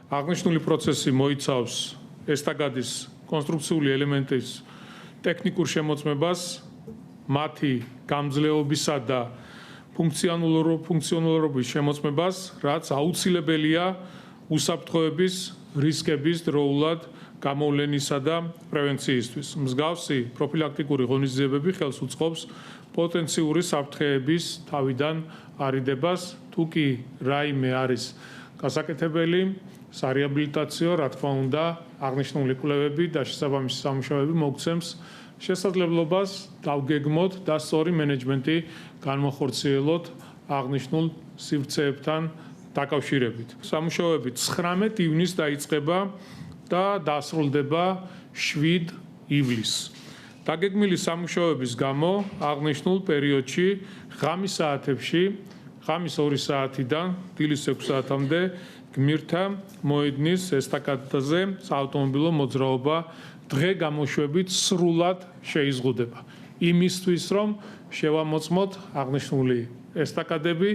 აღნიშნული პროცესი მოიცავს ესტაკადის კონსტრუქციული ელემენტის ტექნიკურ შემოწმებას, მათი გამძლეობისა და ფუნქციონალურობის შემოწმებას, რაც აუცილებელია უსაფრთხოების რისკების დროულად გამოვლენისა და პრევენციისთვის. მსგავსი პროფილაქტიკური ღონისძიებები ხელს უწყობს პოტენციური საფრთხეების თავიდან არიდებას, თუ კი რაიმე არის გასაკეთებელი, სარეაბილიტაციო, რა თქმა უნდა, აღნიშნული კვლევები და შესაბამისი სამუშაოები მოგცემს შესაძლებლობას დავგეგმოთ და სწორი მენეჯმენტი განვახორციელოთ აღნიშნულ სივრცეებთან დაკავშირებით. სამუშაოები 19 ივნისს დაიწყება და დასრულდება 7 ივლისს. დაგეგმილი სამუშაოების გამო აღნიშნულ პერიოდში ღამის საათებში, ღამის 2 საათიდან დილის 6 საათამდე გმირთა მოედნის ესტაკადაზე საავტომობილო მოძრაობა დღე გამოშვებით სრულად შეიზღუდება. იმისთვის, რომ შევამოწმოთ აღნიშნული ესტაკადები